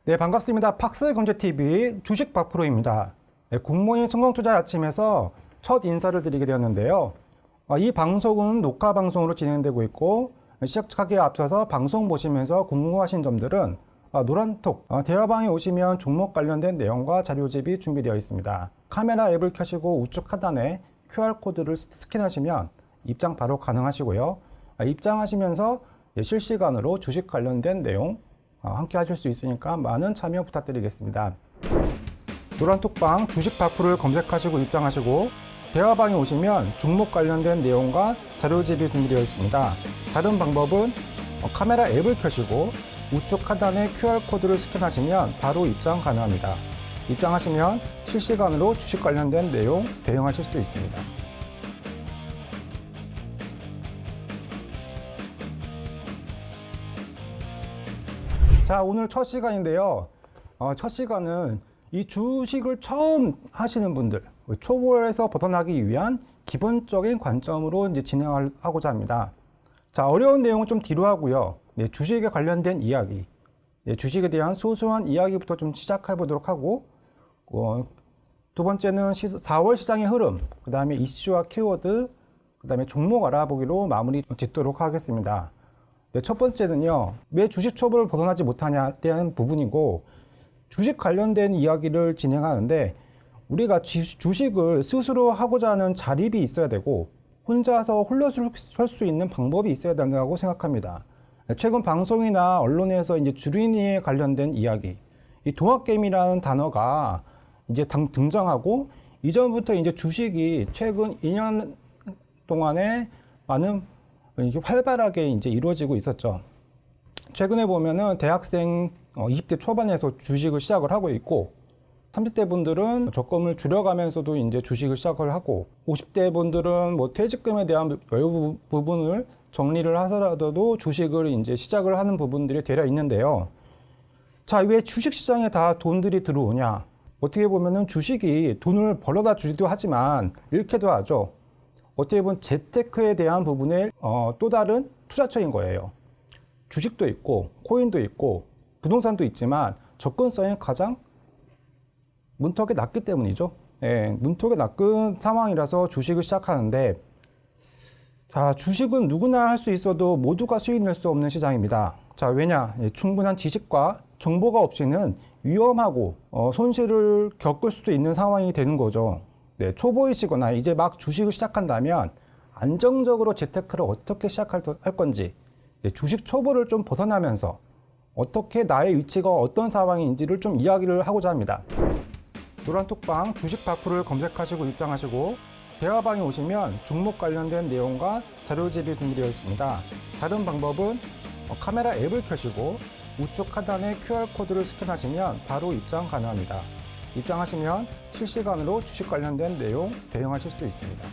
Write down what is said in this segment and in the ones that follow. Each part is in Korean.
네, 반갑습니다. 팍스경제TV 주식 박프로입니다. 네, 굿모닝 성공투자 아침에서 첫 인사를 드리게 되었는데요. 이 방송은 녹화 방송으로 진행되고 있고 시작하기에 앞서서 방송 보시면서 궁금하신 점들은 노란톡 대화방에 오시면 종목 관련된 내용과 자료집이 준비되어 있습니다. 카메라 앱을 켜시고 우측 하단에 QR코드를 스캔하시면 입장 바로 가능하시고요. 입장하시면서 실시간으로 주식 관련된 내용 함께 하실 수 있으니까 많은 참여 부탁드리겠습니다. 노란톡방 주식 박프로를 검색하시고 입장하시고 대화방에 오시면 종목 관련된 내용과 자료집이 준비되어 있습니다. 다른 방법은 카메라 앱을 켜시고 우측 하단에 QR코드를 스캔하시면 바로 입장 가능합니다. 입장하시면 실시간으로 주식 관련된 내용 대응하실 수 있습니다. 자, 오늘 첫 시간인데요. 첫 시간은 이 주식을 처음 하시는 분들, 초보에서 벗어나기 위한 기본적인 관점으로 이제 진행하고자 합니다. 자, 어려운 내용은 좀 뒤로 하고요. 네, 주식에 관련된 이야기, 네, 주식에 대한 소소한 이야기부터 좀 시작해 보도록 하고, 두 번째는 4월 시장의 흐름, 그 다음에 이슈와 키워드, 그 다음에 종목 알아보기로 마무리 짓도록 하겠습니다. 네, 첫 번째는요, 왜 주식 초보를 벗어나지 못하냐에 대한 부분이고, 주식 관련된 이야기를 진행하는데, 우리가 주식을 스스로 하고자 하는 자립이 있어야 되고, 혼자서 홀로 설 수 있는 방법이 있어야 된다고 생각합니다. 최근 방송이나 언론에서 이제 주린이에 관련된 이야기, 이 동학개미라는 단어가 이제 등장하고, 이전부터 이제 주식이 최근 2년 동안에 많은 이게 활발하게 이제 이루어지고 있었죠. 최근에 보면은 대학생 20대 초반에서 주식을 시작을 하고 있고, 30대 분들은 적금을 줄여가면서도 이제 주식을 시작을 하고, 50대 분들은 뭐 퇴직금에 대한 여유 부분을 정리를 하더라도 주식을 이제 시작을 하는 부분들이 되려 있는데요. 자, 왜 주식 시장에 다 돈들이 들어오냐? 어떻게 보면은 주식이 돈을 벌어다 주기도 하지만 잃게도 하죠. 어떻게 보면 재테크에 대한 부분의 또 다른 투자처인 거예요. 주식도 있고 코인도 있고 부동산도 있지만 접근성이 가장 문턱이 낮기 때문이죠. 예, 문턱이 낮은 상황이라서 주식을 시작하는데, 자, 주식은 누구나 할 수 있어도 모두가 수익 낼 수 없는 시장입니다. 자, 왜냐? 충분한 지식과 정보가 없이는 위험하고 손실을 겪을 수도 있는 상황이 되는 거죠. 네, 초보이시거나 이제 막 주식을 시작한다면 안정적으로 재테크를 어떻게 시작할 건지, 네, 주식 초보를 좀 벗어나면서 어떻게 나의 위치가 어떤 상황인지를 좀 이야기를 하고자 합니다. 노란톡방 주식 박프로를 검색하시고 입장하시고 대화방에 오시면 종목 관련된 내용과 자료집이 준비되어 있습니다. 다른 방법은 카메라 앱을 켜시고 우측 하단에 QR코드를 스캔하시면 바로 입장 가능합니다. 입장하시면 실시간으로 주식 관련된 내용 대응하실 수 있습니다.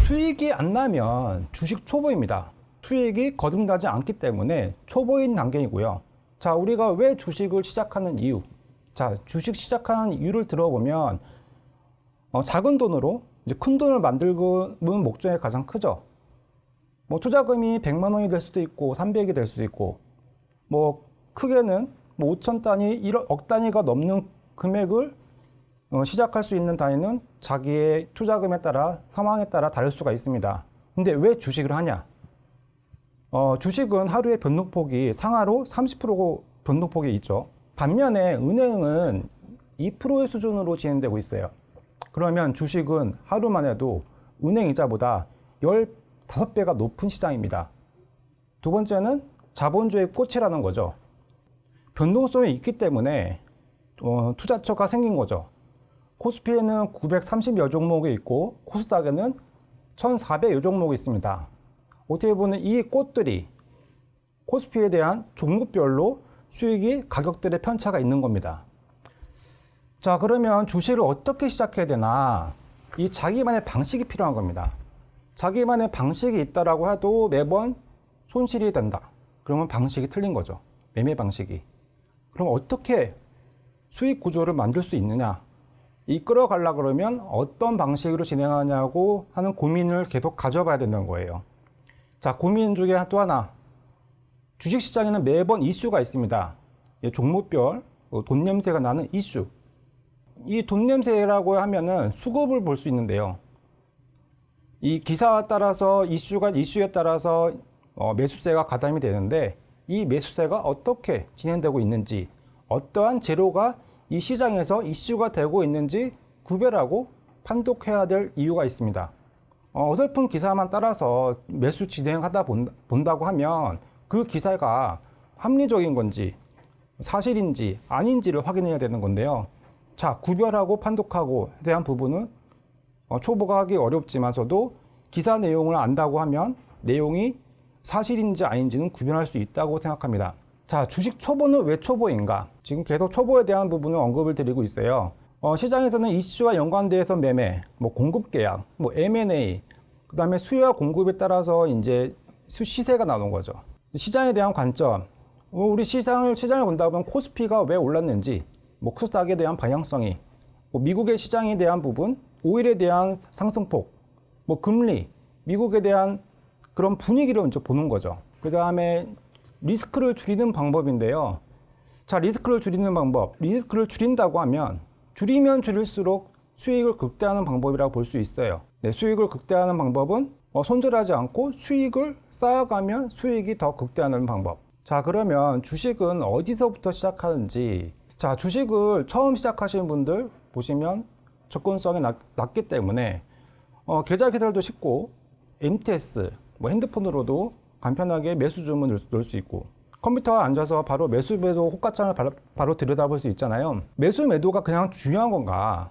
수익이 안 나면 주식 초보입니다. 수익이 거듭나지 않기 때문에 초보인 단계이고요. 자, 우리가 왜 주식을 시작하는 이유? 자, 주식 시작하는 이유를 들어보면 작은 돈으로 이제 큰 돈을 만들는 목적이 가장 크죠. 뭐 투자금이 100만 원이 될 수도 있고 300이 될 수도 있고, 뭐 크게는 뭐 5천 단위, 1억 단위가 넘는 금액을 시작할 수 있는 단위는 자기의 투자금에 따라 상황에 따라 다를 수가 있습니다. 근데 왜 주식을 하냐? 주식은 하루의 변동폭이 상하로 30% 변동폭이 있죠. 반면에 은행은 2%의 수준으로 진행되고 있어요. 그러면 주식은 하루만 해도 은행 이자보다 15배가 높은 시장입니다. 두 번째는 자본주의 꽃이라는 거죠. 변동성이 있기 때문에 투자처가 생긴 거죠. 코스피에는 930여 종목이 있고 코스닥에는 1,400여 종목이 있습니다. 어떻게 보면 이 꽃들이 코스피에 대한 종목별로 수익이 가격들의 편차가 있는 겁니다. 자, 그러면 주식을 어떻게 시작해야 되나? 이 자기만의 방식이 필요한 겁니다. 자기만의 방식이 있다라고 해도 매번 손실이 된다. 그러면 방식이 틀린 거죠. 매매 방식이. 그럼 어떻게 수익 구조를 만들 수 있느냐? 이끌어 가려 그러면 어떤 방식으로 진행하냐고 하는 고민을 계속 가져봐야 된다는 거예요. 자, 고민 중에 또 하나. 주식시장에는 매번 이슈가 있습니다. 종목별 돈 냄새가 나는 이슈. 이 돈 냄새라고 하면은 수급을 볼 수 있는데요. 이 기사에 따라서 이슈에 따라서 매수세가 가담이 되는데 이 매수세가 어떻게 진행되고 있는지, 어떠한 재료가 이 시장에서 이슈가 되고 있는지 구별하고 판독해야 될 이유가 있습니다. 어설픈 기사만 따라서 매수 진행하다 본다고 하면 그 기사가 합리적인 건지 사실인지 아닌지를 확인해야 되는 건데요. 자, 구별하고 판독하고 대한 부분은 초보가 하기 어렵지만서도 기사 내용을 안다고 하면 내용이 사실인지 아닌지는 구별할 수 있다고 생각합니다. 자, 주식 초보는 왜 초보인가? 지금 계속 초보에 대한 부분을 언급을 드리고 있어요. 시장에서는 이슈와 연관돼서 매매, 공급 계약, M&A, 그 다음에 수요와 공급에 따라서 이제 시세가 나오는 거죠. 시장에 대한 관점, 우리 시장을 본다 보면 코스피가 왜 올랐는지, 코스닥에 대한 방향성이, 미국의 시장에 대한 부분, 오일에 대한 상승폭, 금리, 미국에 대한 그런 분위기를 먼저 보는 거죠. 그 다음에 리스크를 줄이는 방법인데요. 자, 리스크를 줄이는 방법. 리스크를 줄인다고 하면 줄이면 줄일수록 수익을 극대화하는 방법이라고 볼 수 있어요. 네, 수익을 극대화하는 방법은 손절하지 않고 수익을 쌓아가면 수익이 더 극대화하는 방법. 자, 그러면 주식은 어디서부터 시작하는지. 자, 주식을 처음 시작하시는 분들 보시면 접근성이 낮기 때문에 계좌 개설도 쉽고 MTS, 핸드폰으로도 간편하게 매수 주문 넣을 수 있고 컴퓨터에 앉아서 바로 매수 매도 호가창을 바로 들여다볼 수 있잖아요. 매수 매도가 그냥 중요한 건가?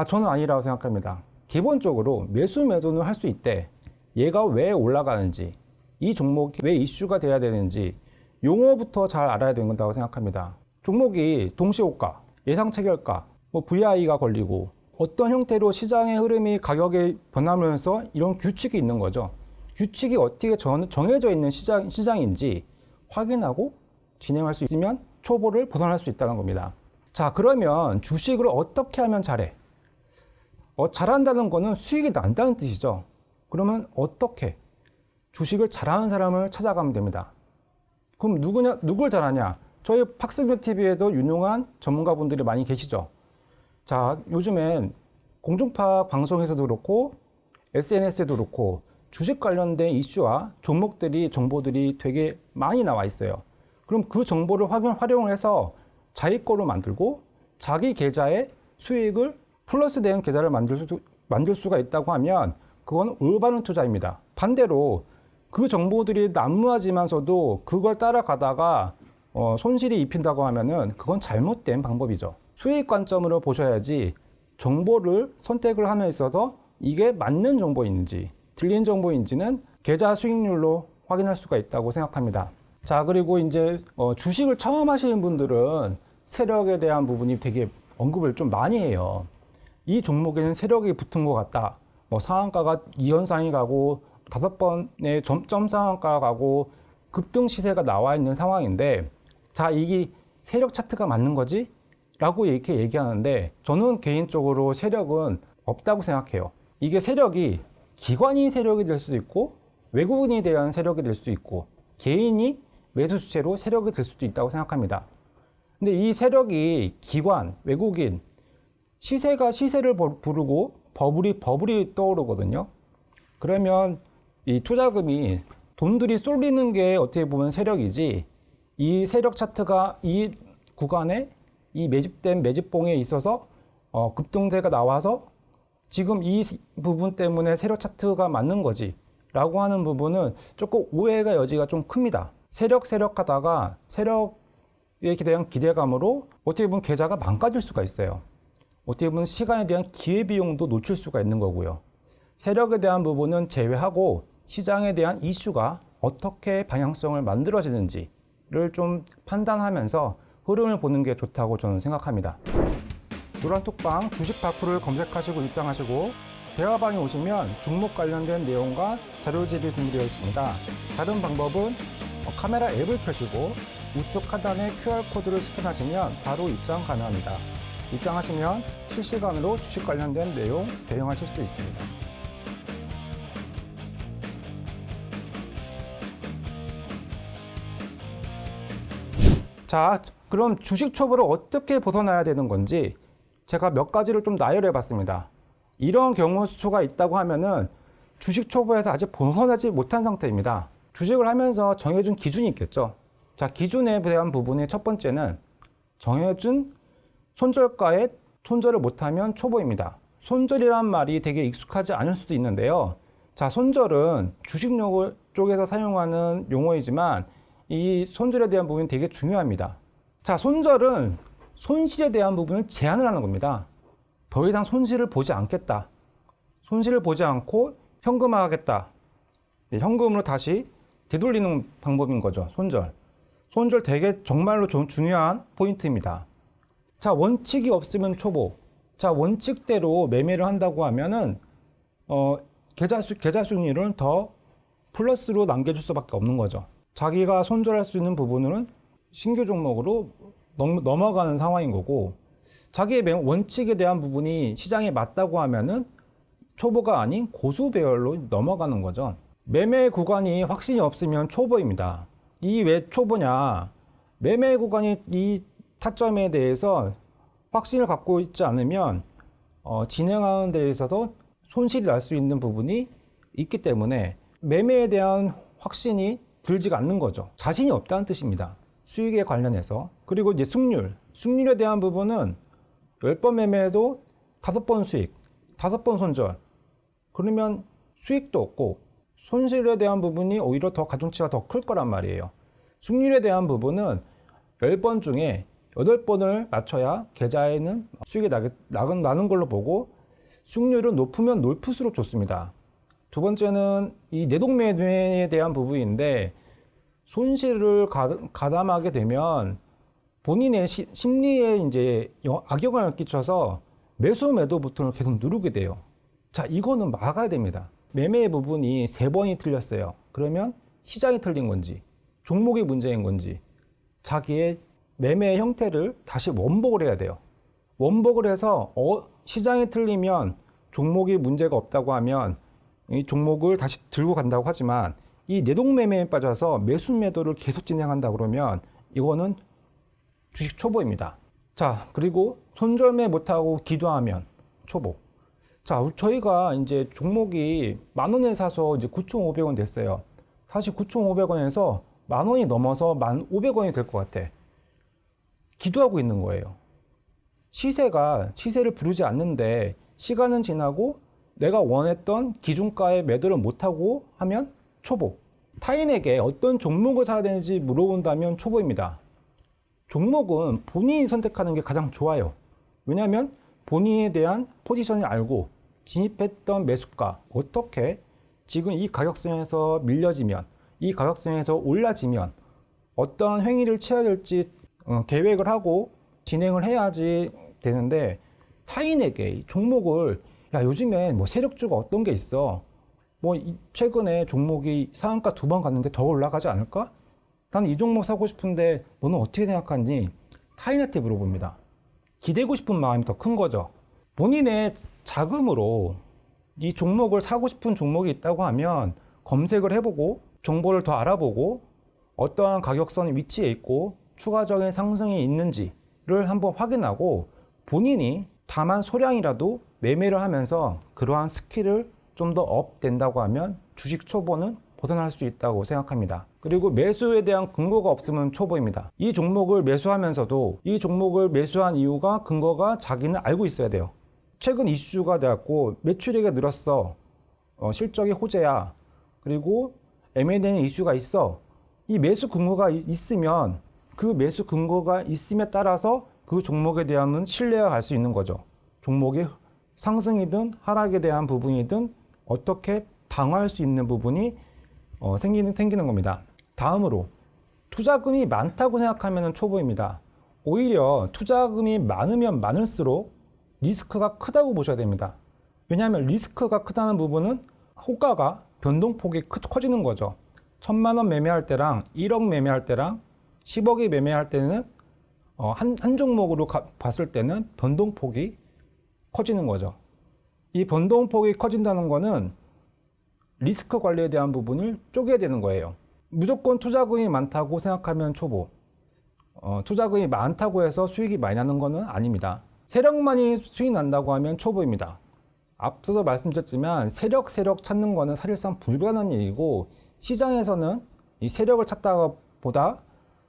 저는 아니라고 생각합니다. 기본적으로 매수 매도는 할 수 있대. 얘가 왜 올라가는지, 이 종목이 왜 이슈가 돼야 되는지 용어부터 잘 알아야 되는 거라고 생각합니다. 종목이 동시호가, 예상체결가, VI가 걸리고 어떤 형태로 시장의 흐름이 가격에 변하면서 이런 규칙이 있는 거죠. 규칙이 어떻게 정해져 있는 시장인지 확인하고 진행할 수 있으면 초보를 벗어날 수 있다는 겁니다. 자, 그러면 주식을 어떻게 하면 잘해? 잘한다는 거는 수익이 난다는 뜻이죠. 그러면 어떻게? 주식을 잘하는 사람을 찾아가면 됩니다. 그럼 누굴 잘하냐? 저희 팍스뷰 TV에도 유능한 전문가분들이 많이 계시죠. 자, 요즘엔 공중파 방송에서도 그렇고 SNS에도 그렇고 주식 관련된 이슈와 정보들이 되게 많이 나와 있어요. 그럼 그 정보를 활용을 해서 자기 거로 만들고 자기 계좌에 수익을 플러스된 계좌를 만들 수가 있다고 하면 그건 올바른 투자입니다. 반대로 그 정보들이 난무하지만서도 그걸 따라가다가 손실이 입힌다고 하면은 그건 잘못된 방법이죠. 수익 관점으로 보셔야지 정보를 선택을 함에 있어서 이게 맞는 정보인지 틀린 정보인지는 계좌 수익률로 확인할 수가 있다고 생각합니다. 자, 그리고 이제 주식을 처음 하시는 분들은 세력에 대한 부분이 되게 언급을 좀 많이 해요. 이 종목에는 세력이 붙은 것 같다. 상한가가 2연상이 가고 5번의 점점 상한가가 가고 급등 시세가 나와 있는 상황인데, 자, 이게 세력 차트가 맞는 거지? 라고 이렇게 얘기하는데 저는 개인적으로 세력은 없다고 생각해요. 이게 세력이 기관이 세력이 될 수도 있고 외국인에 대한 세력이 될 수도 있고 개인이 매수 주체로 세력이 될 수도 있다고 생각합니다. 근데 이 세력이 기관, 외국인, 시세가 시세를 부르고 버블이 떠오르거든요. 그러면 이 투자금이 돈들이 쏠리는 게 어떻게 보면 세력이지, 이 세력 차트가 이 구간에 이 매집된 매집봉에 있어서 급등세가 나와서 지금 이 부분 때문에 세력 차트가 맞는 거지 라고 하는 부분은 조금 오해가 여지가 좀 큽니다. 세력 하다가 세력에 대한 기대감으로 어떻게 보면 계좌가 망가질 수가 있어요. 어떻게 보면 시간에 대한 기회비용도 놓칠 수가 있는 거고요. 세력에 대한 부분은 제외하고 시장에 대한 이슈가 어떻게 방향성을 만들어지는지를 좀 판단하면서 흐름을 보는 게 좋다고 저는 생각합니다. 노란톡방 주식 파크를 검색하시고 입장하시고 대화방에 오시면 종목 관련된 내용과 자료집이 준비되어 있습니다. 다른 방법은 카메라 앱을 켜시고 우측 하단에 QR코드를 스캔하시면 바로 입장 가능합니다. 입장하시면 실시간으로 주식 관련된 내용 대응하실 수 있습니다. 자, 그럼 주식 초보를 어떻게 벗어나야 되는 건지 제가 몇 가지를 좀 나열해 봤습니다. 이런 경우 수가 있다고 하면은 주식 초보에서 아직 벗어나지 못한 상태입니다. 주식을 하면서 정해준 기준이 있겠죠. 자, 기준에 대한 부분의 첫 번째는 정해준 손절가에 손절을 못하면 초보입니다. 손절이란 말이 되게 익숙하지 않을 수도 있는데요. 자, 손절은 주식 용어 쪽에서 사용하는 용어이지만 이 손절에 대한 부분이 되게 중요합니다. 자, 손절은 손실에 대한 부분을 제한을 하는 겁니다. 더 이상 손실을 보지 않겠다. 손실을 보지 않고 현금화하겠다. 현금으로 다시 되돌리는 방법인 거죠. 손절. 손절 되게 정말로 중요한 포인트입니다. 자, 원칙이 없으면 초보. 자, 원칙대로 매매를 한다고 하면은 계좌 수익률을 더 플러스로 남겨줄 수밖에 없는 거죠. 자기가 손절할 수 있는 부분은 신규 종목으로 넘어가는 상황인 거고, 자기의 원칙에 대한 부분이 시장에 맞다고 하면은 초보가 아닌 고수 배열로 넘어가는 거죠. 매매 구간이 확신이 없으면 초보입니다. 이 왜 초보냐? 매매 구간이 이 타점에 대해서 확신을 갖고 있지 않으면 진행하는 데 있어서 손실이 날 수 있는 부분이 있기 때문에 매매에 대한 확신이 들지가 않는 거죠. 자신이 없다는 뜻입니다. 수익에 관련해서. 그리고 이제 승률에 대한 부분은 10번 매매해도 5번 수익, 5번 손절. 그러면 수익도 없고 손실에 대한 부분이 오히려 더 가중치가 더 클 거란 말이에요. 승률에 대한 부분은 10번 중에 8번을 맞춰야 계좌에는 수익이 나는 걸로 보고, 승률은 높으면 높을수록 좋습니다. 두 번째는 이 내동매매에 대한 부분인데, 손실을 가담하게 되면 본인의 심리에 이제 악영향을 끼쳐서 매수 매도 버튼을 계속 누르게 돼요. 자, 이거는 막아야 됩니다. 매매 부분이 3번이 틀렸어요. 그러면 시장이 틀린 건지, 종목이 문제인 건지, 자기의 매매 형태를 다시 원복을 해야 돼요. 원복을 해서 시장이 틀리면 종목이 문제가 없다고 하면 이 종목을 다시 들고 간다고 하지만, 이 내동매매에 빠져서 매수 매도를 계속 진행한다 그러면 이거는 주식 초보입니다. 자, 그리고 손절매 못하고 기도하면 초보. 자, 저희가 이제 종목이 10,000원에 사서 이제 9,500원 됐어요. 사실 9,500원에서 10,000원이 넘어서 1,500원이 될 것 같아. 기도하고 있는 거예요. 시세를 부르지 않는데 시간은 지나고 내가 원했던 기준가에 매도를 못하고 하면 초보. 타인에게 어떤 종목을 사야 되는지 물어본다면 초보입니다. 종목은 본인이 선택하는 게 가장 좋아요. 왜냐하면 본인에 대한 포지션을 알고 진입했던 매수가, 어떻게 지금 이 가격선에서 밀려지면, 이 가격선에서 올라지면 어떠한 행위를 취해야 될지 계획을 하고 진행을 해야지 되는데, 타인에게 종목을 요즘에 뭐 세력주가 어떤 게 있어, 최근에 종목이 상한가 2번 갔는데 더 올라가지 않을까? 난 이 종목 사고 싶은데 너는 어떻게 생각하니? 타인한테 물어봅니다. 기대고 싶은 마음이 더 큰 거죠. 본인의 자금으로 이 종목을 사고 싶은 종목이 있다고 하면 검색을 해보고 정보를 더 알아보고 어떠한 가격선 위치에 있고 추가적인 상승이 있는지를 한번 확인하고, 본인이 다만 소량이라도 매매를 하면서 그러한 스킬을 좀 더 업 된다고 하면 주식 초보는 벗어날 수 있다고 생각합니다. 그리고 매수에 대한 근거가 없으면 초보입니다. 이 종목을 매수하면서도 이 종목을 매수한 이유가, 근거가 자기는 알고 있어야 돼요. 최근 이슈가 되었고 매출액이 늘었어, 실적이 호재야, 그리고 M&A 이슈가 있어. 이 매수 근거가 있으면 그 매수 근거가 있음에 따라서 그 종목에 대한 신뢰가 갈 수 있는 거죠. 종목이 상승이든 하락에 대한 부분이든 어떻게 방어할 수 있는 부분이 생기는 겁니다. 다음으로 투자금이 많다고 생각하면 초보입니다. 오히려 투자금이 많으면 많을수록 리스크가 크다고 보셔야 됩니다. 왜냐하면 리스크가 크다는 부분은 호가가 변동폭이 커지는 거죠. 1,000만 원 매매할 때랑 1억 매매할 때랑 10억이 매매할 때는 한 종목으로 봤을 때는 변동폭이 커지는 거죠. 이 변동폭이 커진다는 거는 리스크 관리에 대한 부분을 쪼개야 되는 거예요. 무조건 투자금이 많다고 생각하면 초보, 투자금이 많다고 해서 수익이 많이 나는 거는 아닙니다. 세력만이 수익이 난다고 하면 초보입니다. 앞서도 말씀드렸지만 세력 찾는 거는 사실상 불가능한 일이고, 시장에서는 이 세력을 찾다가 보다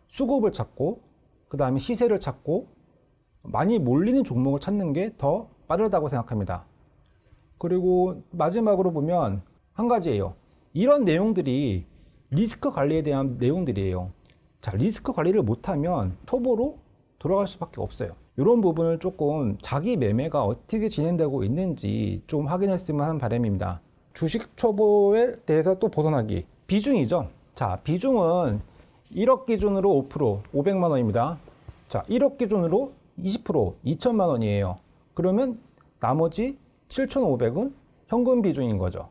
수급을 찾고 그 다음에 시세를 찾고 많이 몰리는 종목을 찾는 게 더 빠르다고 생각합니다. 그리고 마지막으로 보면 한 가지예요. 이런 내용들이 리스크 관리에 대한 내용들이에요. 자, 리스크 관리를 못하면 초보로 돌아갈 수밖에 없어요. 이런 부분을 조금 자기 매매가 어떻게 진행되고 있는지 좀 확인했으면 하는 바람입니다. 주식 초보에 대해서 또 벗어나기. 비중이죠. 자, 비중은 1억 기준으로 5%, 500만 원입니다. 자, 1억 기준으로 20%, 2천만 원이에요. 그러면 나머지 7,500은 현금 비중인 거죠.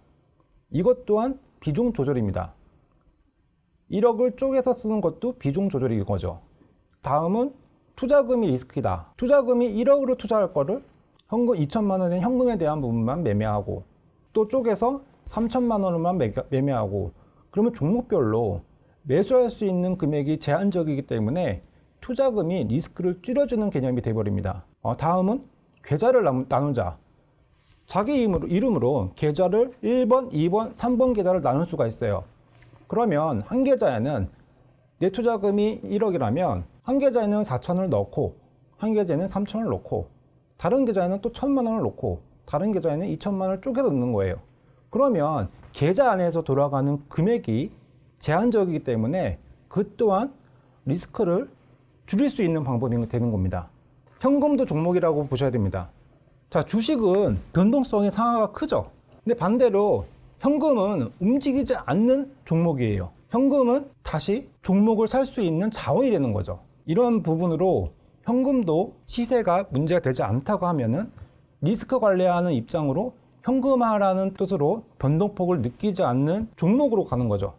이것 또한 비중 조절입니다. 1억을 쪼개서 쓰는 것도 비중 조절인 거죠. 다음은 투자금이 리스크이다. 투자금이 1억으로 투자할 거를 현금 2천만 원의 현금에 대한 부분만 매매하고, 또 쪼개서 3천만 원만 매매하고, 그러면 종목별로 매수할 수 있는 금액이 제한적이기 때문에 투자금이 리스크를 줄여주는 개념이 되어버립니다. 다음은 계좌를 나누자. 자기 이름으로 계좌를 1번, 2번, 3번 계좌를 나눌 수가 있어요. 그러면 한 계좌에는 내 투자금이 1억이라면 한 계좌에는 4천을 넣고, 한 계좌에는 3천을 넣고, 다른 계좌에는 또 1천만 원을 넣고, 다른 계좌에는 2천만 원을 쪼개서 넣는 거예요. 그러면 계좌 안에서 돌아가는 금액이 제한적이기 때문에 그 또한 리스크를 줄일 수 있는 방법이 되는 겁니다. 현금도 종목이라고 보셔야 됩니다. 자, 주식은 변동성이 상하가 크죠. 근데 반대로 현금은 움직이지 않는 종목이에요. 현금은 다시 종목을 살 수 있는 자원이 되는 거죠. 이런 부분으로 현금도 시세가 문제가 되지 않다고 하면은 리스크 관리하는 입장으로 현금화라는 뜻으로 변동폭을 느끼지 않는 종목으로 가는 거죠.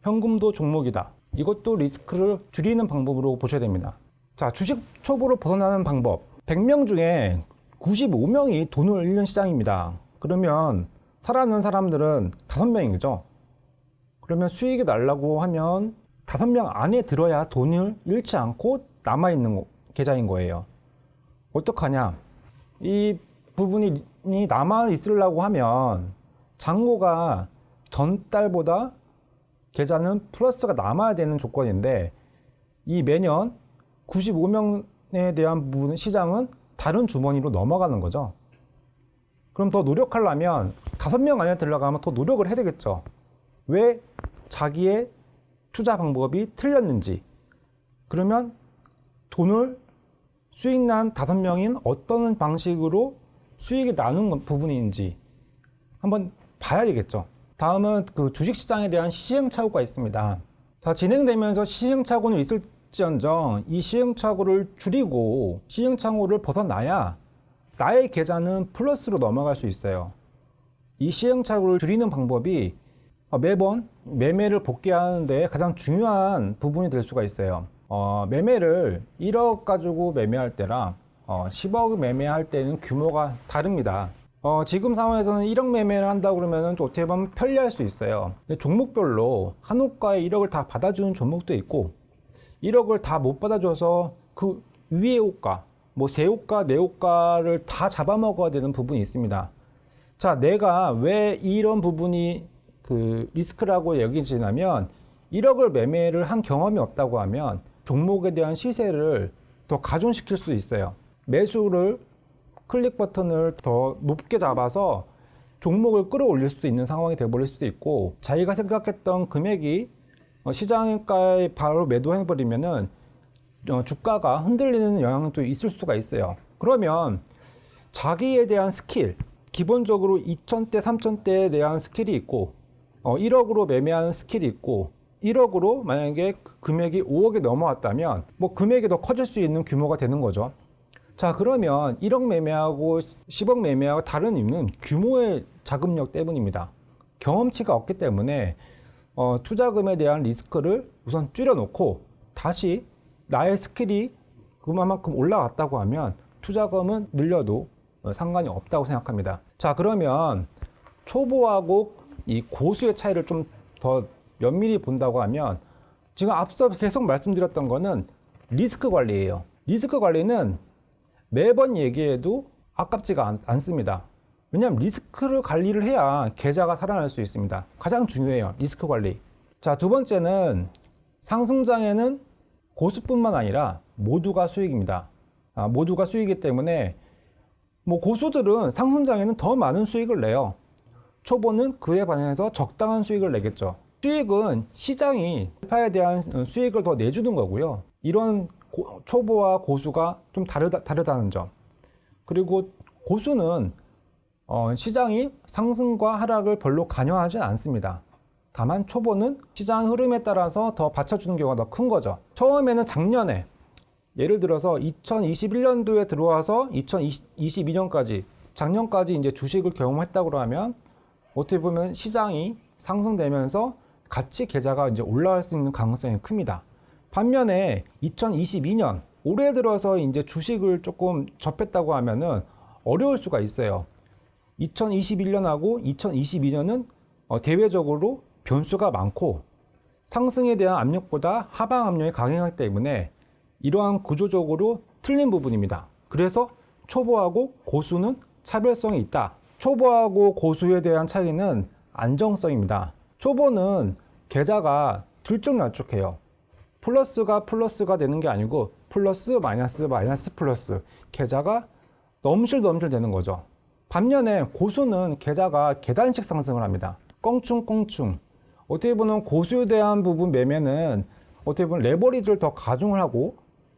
현금도 종목이다. 이것도 리스크를 줄이는 방법으로 보셔야 됩니다. 자, 주식 초보로 벗어나는 방법. 100명 중에 95명이 돈을 잃는 시장입니다. 그러면 살아남는 사람들은 5명이죠. 그러면 수익이 나려고 하면 5명 안에 들어야 돈을 잃지 않고 남아있는 계좌인 거예요. 어떡하냐? 이 부분이 남아있으려고 하면 잔고가 전달보다 계좌는 플러스가 남아야 되는 조건인데, 이 매년 95명에 대한 부분 시장은 다른 주머니로 넘어가는 거죠. 그럼 더 노력하려면 5명 안에 들어가면 더 노력을 해야 되겠죠. 왜? 자기의 투자 방법이 틀렸는지, 그러면 돈을 수익 난 5명인 어떤 방식으로 수익이 나는 부분인지 한번 봐야 되겠죠. 다음은 그 주식시장에 대한 시행착오가 있습니다. 자, 진행되면서 시행착오는 있을지언정 이 시행착오를 줄이고 시행착오를 벗어나야 나의 계좌는 플러스로 넘어갈 수 있어요. 이 시행착오를 줄이는 방법이 매번 매매를 복귀하는데 가장 중요한 부분이 될 수가 있어요. 매매를 1억 가지고 매매할 때랑 10억 매매할 때는 규모가 다릅니다. 지금 상황에서는 1억 매매를 한다고 그러면 어떻게 보면 편리할 수 있어요. 근데 종목별로 한 호가에 1억을 다 받아주는 종목도 있고, 1억을 다 못 받아줘서 그 위에 호가, 뭐 세 호가, 네 호가를 다 잡아먹어야 되는 부분이 있습니다. 자, 내가 왜 이런 부분이 그 리스크라고 여기지냐면, 1억을 매매를 한 경험이 없다고 하면 종목에 대한 시세를 더 가중시킬 수 있어요. 매수를 클릭 버튼을 더 높게 잡아서 종목을 끌어올릴 수도 있는 상황이 되어버릴 수도 있고, 자기가 생각했던 금액이 시장가에 바로 매도해버리면은 주가가 흔들리는 영향도 있을 수가 있어요. 그러면 자기에 대한 스킬, 기본적으로 2,000대, 3,000대에 대한 스킬이 있고, 1억으로 매매하는 스킬이 있고, 1억으로 만약에 금액이 5억에 넘어왔다면 뭐 금액이 더 커질 수 있는 규모가 되는 거죠. 자, 그러면 1억 매매하고 10억 매매하고 다른 이유는 규모의 자금력 때문입니다. 경험치가 없기 때문에 투자금에 대한 리스크를 우선 줄여놓고 다시 나의 스킬이 그만큼 올라갔다고 하면 투자금은 늘려도 상관이 없다고 생각합니다. 자, 그러면 초보하고 이 고수의 차이를 좀 더 면밀히 본다고 하면 지금 앞서 계속 말씀드렸던 거는 리스크 관리예요. 리스크 관리는 매번 얘기해도 아깝지가 않습니다. 왜냐하면 리스크를 관리를 해야 계좌가 살아날 수 있습니다. 가장 중요해요. 리스크 관리. 자, 두 번째는 상승장에는 고수뿐만 아니라 모두가 수익입니다. 모두가 수익이기 때문에 뭐 고수들은 상승장에는 더 많은 수익을 내요. 초보는 그에 반해서 적당한 수익을 내겠죠. 수익은 시장이 알파에 대한 수익을 더 내주는 거고요. 이런 초보와 고수가 좀 다르다는 점. 그리고 고수는 시장이 상승과 하락을 별로 관여하지 않습니다. 다만 초보는 시장 흐름에 따라서 더 받쳐주는 경우가 더 큰 거죠. 처음에는 작년에 예를 들어서 2021년도에 들어와서 2022년까지 작년까지 이제 주식을 경험했다고 하면 어떻게 보면 시장이 상승되면서 같이 계좌가 이제 올라갈 수 있는 가능성이 큽니다. 반면에 2022년 올해 들어서 이제 주식을 조금 접했다고 하면은 어려울 수가 있어요. 2021년하고 2022년은 대외적으로 변수가 많고 상승에 대한 압력보다 하방 압력이 강하기 때문에 이러한 구조적으로 틀린 부분입니다. 그래서 초보하고 고수는 차별성이 있다. 초보하고 고수에 대한 차이는 안정성입니다. 초보는 계좌가 들쭉날쭉해요. 플러스가 되는 게 아니고 플러스 마이너스 플러스 계좌가 넘실넘실 되는 거죠. 반면에 고수는 계좌가 계단식 상승을 합니다. 껑충껑충. 어떻게 보면 고수에 대한 부분 매매는 어떻게 보면 레버리지를 더 가중을 하고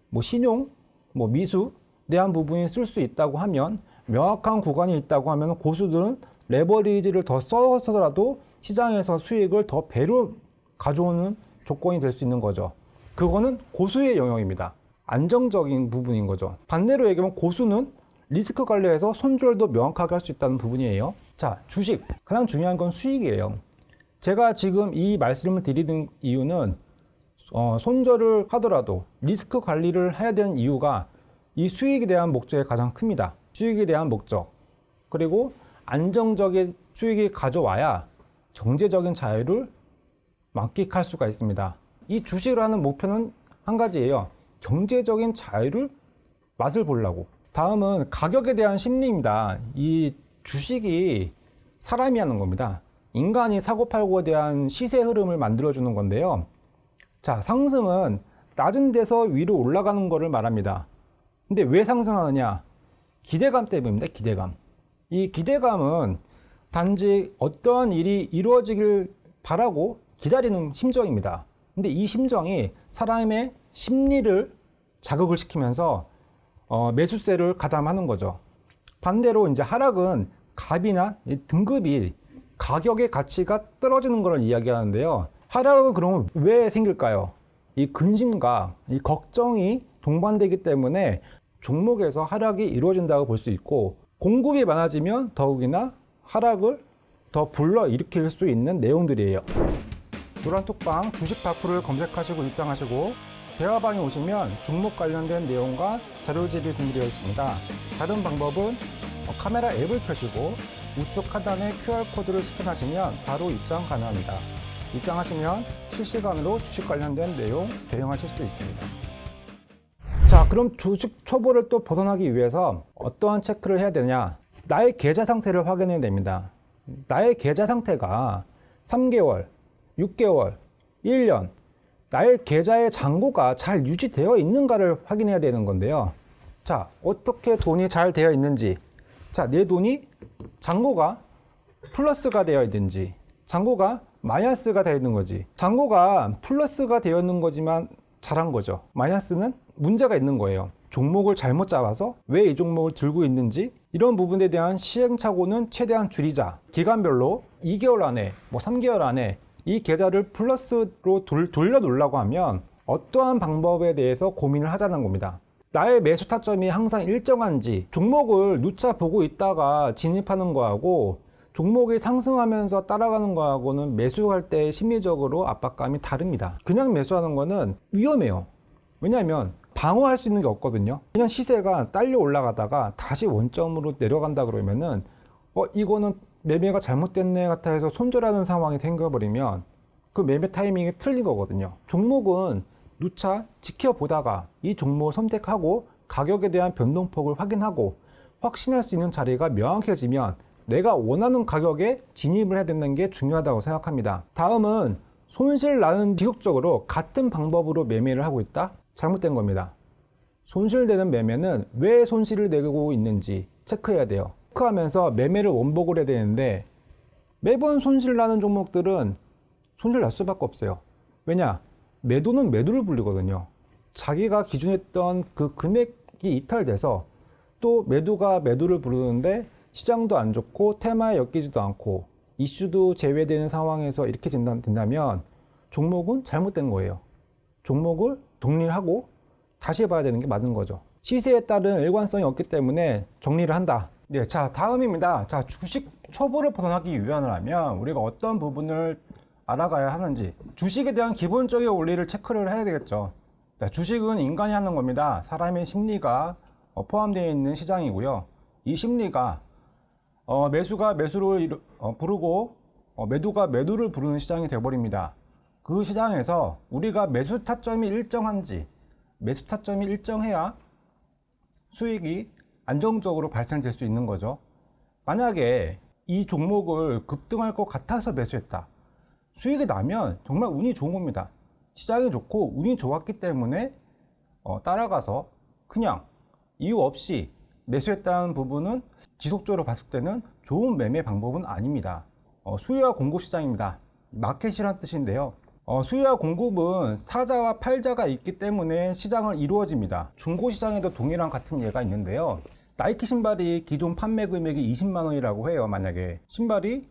뭐 신용, 뭐 미수에 대한 부분이 쓸 수 있다고 하면 명확한 구간이 있다고 하면 고수들은 레버리지를 더 써서라도 시장에서 수익을 더 배로 가져오는 조건이 될 수 있는 거죠. 그거는 고수의 영역입니다. 안정적인 부분인 거죠. 반대로 얘기하면 고수는 리스크 관리에서 손절도 명확하게 할 수 있다는 부분이에요. 자, 주식. 가장 중요한 건 수익이에요. 제가 지금 이 말씀을 드리는 이유는 손절을 하더라도 리스크 관리를 해야 되는 이유가 이 수익에 대한 목적이 가장 큽니다. 수익에 대한 목적. 그리고 안정적인 수익이 가져와야 경제적인 자유를 만끽할 수가 있습니다. 이 주식을 하는 목표는 한 가지예요. 경제적인 자유를 맛을 보려고. 다음은 가격에 대한 심리입니다. 이 주식이 사람이 하는 겁니다. 인간이 사고팔고에 대한 시세 흐름을 만들어주는 건데요. 자, 상승은 낮은 데서 위로 올라가는 것을 말합니다. 근데 왜 상승하느냐? 기대감 때문입니다. 기대감. 이 기대감은 단지 어떠한 일이 이루어지길 바라고 기다리는 심정입니다. 근데 이 심정이 사람의 심리를 자극을 시키면서 매수세를 가담하는 거죠. 반대로 이제 하락은 값이나 등급이 가격의 가치가 떨어지는 것을 이야기하는데요. 하락은 그러면 왜 생길까요? 이 근심과 이 걱정이 동반되기 때문에 종목에서 하락이 이루어진다고 볼 수 있고, 공급이 많아지면 더욱이나 하락을 더 불러일으킬 수 있는 내용들이에요. 노란톡방 주식 파크를 검색하시고 입장하시고 대화방에 오시면 종목 관련된 내용과 자료집이 준비되어 있습니다. 다른 방법은 카메라 앱을 켜시고 우측 하단에 QR코드를 스캔하시면 바로 입장 가능합니다. 입장하시면 실시간으로 주식 관련된 내용 대응하실 수 있습니다. 자, 그럼 주식 초보를 또 벗어나기 위해서 어떠한 체크를 해야 되냐? 나의 계좌 상태를 확인해야 됩니다. 나의 계좌 상태가 3개월, 6개월, 1년, 나의 계좌의 잔고가 잘 유지되어 있는가를 확인해야 되는 건데요. 자, 어떻게 돈이 잘 되어 있는지. 자, 내 돈이 잔고가 플러스가 되어 있는지, 잔고가 마이너스가 되어 있는 거지. 잔고가 플러스가 되어 있는 거지만 잘한 거죠. 마이너스는 문제가 있는 거예요. 종목을 잘못 잡아서 왜 이 종목을 들고 있는지, 이런 부분에 대한 시행착오는 최대한 줄이자. 기간별로 2개월 안에, 3개월 안에 이 계좌를 플러스로 돌려 놓으려고 하면 어떠한 방법에 대해서 고민을 하자는 겁니다. 나의 매수 타점이 항상 일정한지, 종목을 누차 보고 있다가 진입하는 거하고 종목이 상승하면서 따라가는 거하고는 매수할 때 심리적으로 압박감이 다릅니다. 그냥 매수하는 거는 위험해요. 왜냐하면 방어할 수 있는 게 없거든요. 그냥 시세가 딸려 올라가다가 다시 원점으로 내려간다 그러면은 이거는 매매가 잘못됐네 같아 해서 손절하는 상황이 생겨버리면 그 매매 타이밍이 틀린 거거든요. 종목은 누차 지켜보다가 이 종목을 선택하고 가격에 대한 변동폭을 확인하고 확신할 수 있는 자리가 명확해지면 내가 원하는 가격에 진입을 해야 되는 게 중요하다고 생각합니다. 다음은 손실 나는 지속적으로 같은 방법으로 매매를 하고 있다? 잘못된 겁니다. 손실되는 매매는 왜 손실을 내고 있는지 체크해야 돼요. 체크하면서 매매를 원복을 해야 되는데 매번 손실 나는 종목들은 손실 날 수밖에 없어요. 왜냐? 매도는 매도를 불리거든요. 자기가 기준했던 그 금액이 이탈돼서 또 매도가 매도를 부르는데 시장도 안 좋고 테마에 엮이지도 않고 이슈도 제외되는 상황에서 이렇게 된다면 종목은 잘못된 거예요. 종목을 정리를 하고 다시 봐야 되는 게 맞는 거죠. 시세에 따른 일관성이 없기 때문에 정리를 한다. 네, 자, 다음입니다. 자, 주식 초보를 벗어나기 위하면 우리가 어떤 부분을 알아가야 하는지, 주식에 대한 기본적인 원리를 체크를 해야 되겠죠. 자, 주식은 인간이 하는 겁니다. 사람의 심리가 포함되어 있는 시장이고요. 이 심리가 매수가 매수를 부르고 매도가 매도를 부르는 시장이 되어버립니다. 그 시장에서 우리가 매수 타점이 일정한지, 매수 타점이 일정해야 수익이 안정적으로 발생될 수 있는 거죠. 만약에 이 종목을 급등할 것 같아서 매수했다. 수익이 나면 정말 운이 좋은 겁니다. 시장이 좋고 운이 좋았기 때문에 따라가서 그냥 이유 없이 매수했다는 부분은 지속적으로 봤을 때는 좋은 매매 방법은 아닙니다. 수요와 공급 시장입니다. 마켓이란 뜻인데요. 수요와 공급은 사자와 팔자가 있기 때문에 시장을 이루어집니다. 중고시장에도 동일한 같은 예가 있는데요. 나이키 신발이 기존 판매 금액이 20만 원이라고 해요. 만약에 신발이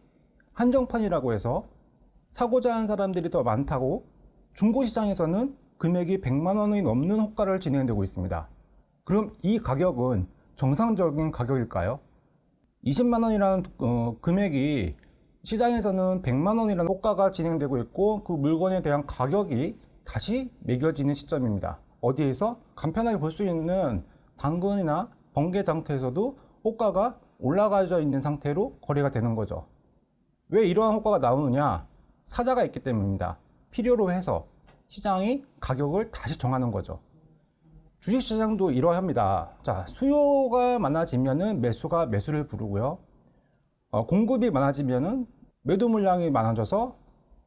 한정판이라고 해서 사고자 하는 사람들이 더 많다고 중고시장에서는 금액이 100만 원이 넘는 호가를 진행되고 있습니다. 그럼 이 가격은 정상적인 가격일까요? 20만 원이라는 금액이 시장에서는 100만 원이라는 호가가 진행되고 있고 그 물건에 대한 가격이 다시 매겨지는 시점입니다. 어디에서? 간편하게 볼 수 있는 당근이나 번개 상태에서도 호가가 올라가져 있는 상태로 거래가 되는 거죠. 왜 이러한 호가가 나오느냐? 사자가 있기 때문입니다. 필요로 해서 시장이 가격을 다시 정하는 거죠. 주식시장도 이러합니다. 자, 수요가 많아지면은 매수가 매수를 부르고요. 공급이 많아지면은 매도 물량이 많아져서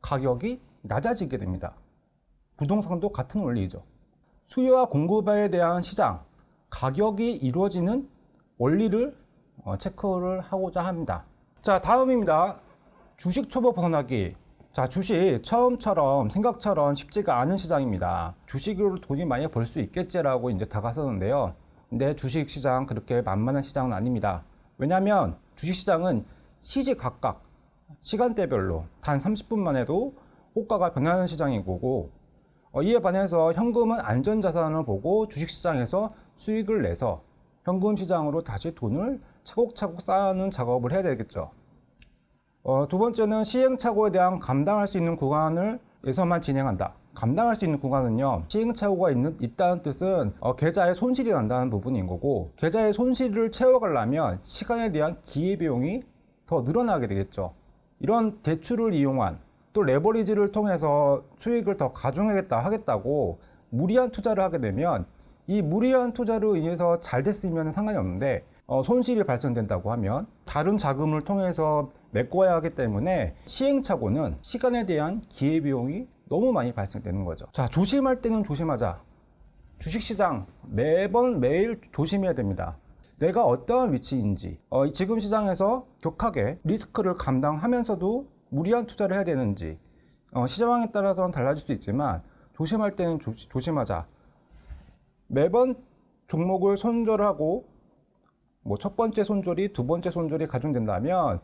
가격이 낮아지게 됩니다. 부동산도 같은 원리죠. 수요와 공급에 대한 시장, 가격이 이루어지는 원리를 체크를 하고자 합니다. 자, 다음입니다. 주식 초보 벗어나기. 자, 주식 처음처럼 생각처럼 쉽지가 않은 시장입니다. 주식으로 돈이 많이 벌 수 있겠지라고 이제 다가섰는데요. 근데 주식 시장 그렇게 만만한 시장은 아닙니다. 왜냐하면 주식 시장은 시시각각 시간대별로 단 30분만 해도 호가가 변하는 시장인 거고, 이에 반해서 현금은 안전자산을 보고 주식시장에서 수익을 내서 현금 시장으로 다시 돈을 차곡차곡 쌓아놓는 작업을 해야 되겠죠. 두 번째는 시행착오에 대한 감당할 수 있는 구간에서만 진행한다. 감당할 수 있는 구간은요, 시행착오가 있다는 뜻은 계좌에 손실이 난다는 부분인 거고, 계좌의 손실을 채워가려면 시간에 대한 기회비용이 더 늘어나게 되겠죠. 이런 대출을 이용한, 또 레버리지를 통해서 수익을 더 하겠다고 무리한 투자를 하게 되면 이 무리한 투자로 인해서 잘 됐으면 상관이 없는데 손실이 발생된다고 하면 다른 자금을 통해서 메꿔야 하기 때문에 시행착오는 시간에 대한 기회비용이 너무 많이 발생되는 거죠. 자, 조심할 때는 조심하자. 주식시장 매일 조심해야 됩니다. 내가 어떠한 위치인지, 지금 시장에서 격하게 리스크를 감당하면서도 무리한 투자를 해야 되는지, 시장에 따라서는 달라질 수 있지만 조심할 때는 조심하자. 매번 종목을 손절하고 첫 번째 손절이 두 번째 손절이 가중된다면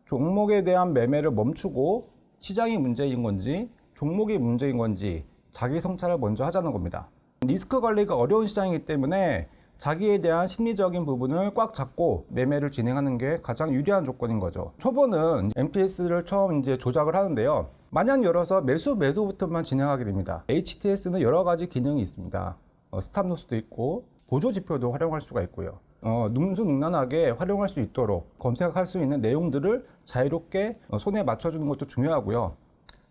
종목에 대한 매매를 멈추고 시장이 문제인 건지 종목이 문제인 건지 자기 성찰을 먼저 하자는 겁니다. 리스크 관리가 어려운 시장이기 때문에 자기에 대한 심리적인 부분을 꽉 잡고 매매를 진행하는 게 가장 유리한 조건인 거죠. 초보는 MTS를 처음 조작을 하는데요. 마냥 열어서 매수 매도부터만 진행하게 됩니다. HTS는 여러 가지 기능이 있습니다. 스탑로스도 있고 보조 지표도 활용할 수가 있고요. 능수능란하게 활용할 수 있도록 검색할 수 있는 내용들을 자유롭게 손에 맞춰주는 것도 중요하고요.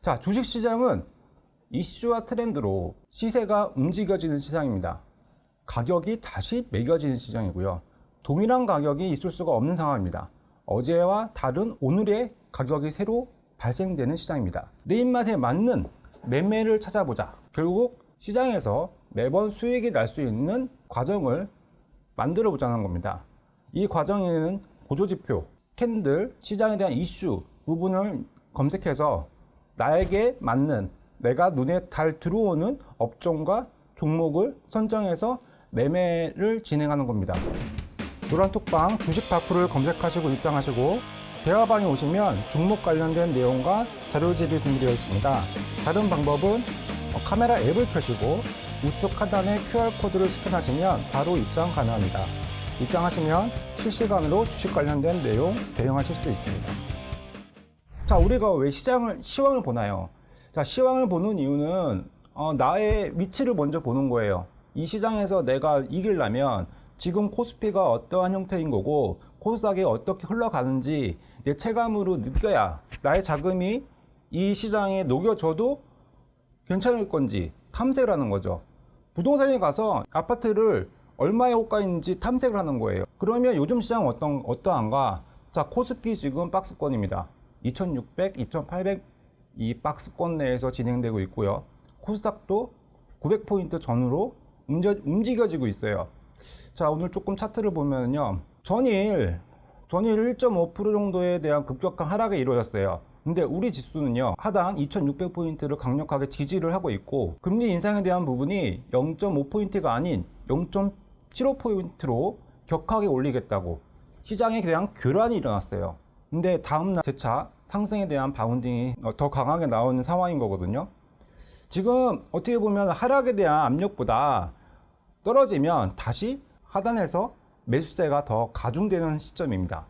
자, 주식시장은 이슈와 트렌드로 시세가 움직여지는 시장입니다. 가격이 다시 매겨지는 시장이고요. 동일한 가격이 있을 수가 없는 상황입니다. 어제와 다른 오늘의 가격이 새로 발생되는 시장입니다. 내 입맛에 맞는 매매를 찾아보자. 결국 시장에서 매번 수익이 날 수 있는 과정을 만들어 보자는 겁니다. 이 과정에는 보조지표, 캔들, 시장에 대한 이슈 부분을 검색해서 나에게 맞는, 내가 눈에 잘 들어오는 업종과 종목을 선정해서 매매를 진행하는 겁니다. 노란톡방 주식 파크를 검색하시고 입장하시고 대화방에 오시면 종목 관련된 내용과 자료집이 준비되어 있습니다. 다른 방법은 카메라 앱을 켜시고 우측 하단에 QR코드를 스캔하시면 바로 입장 가능합니다. 입장하시면 실시간으로 주식 관련된 내용 대응하실 수 있습니다. 자, 우리가 왜 시황을 보나요? 자, 시황을 보는 이유는 나의 위치를 먼저 보는 거예요. 이 시장에서 내가 이기려면 지금 코스피가 어떠한 형태인 거고 코스닥이 어떻게 흘러가는지 내 체감으로 느껴야 나의 자금이 이 시장에 녹여져도 괜찮을 건지 탐색을 하는 거죠. 부동산에 가서 아파트를 얼마의 호가인지 탐색을 하는 거예요. 그러면 요즘 시장 어떠한가? 자, 코스피 지금 박스권입니다. 2600, 2800 이 박스권 내에서 진행되고 있고요. 코스닥도 900포인트 전후로 움직여지고 있어요. 자, 오늘 조금 차트를 보면요. 전일 1.5% 정도에 대한 급격한 하락이 이루어졌어요. 근데 우리 지수는요, 하단 2600포인트를 강력하게 지지를 하고 있고, 금리 인상에 대한 부분이 0.5포인트가 아닌 0.75포인트로 격하게 올리겠다고 시장에 대한 교란이 일어났어요. 근데 다음날 재차 상승에 대한 바운딩이 더 강하게 나오는 상황인 거거든요. 지금 어떻게 보면 하락에 대한 압력보다 떨어지면 다시 하단에서 매수세가 더 가중되는 시점입니다.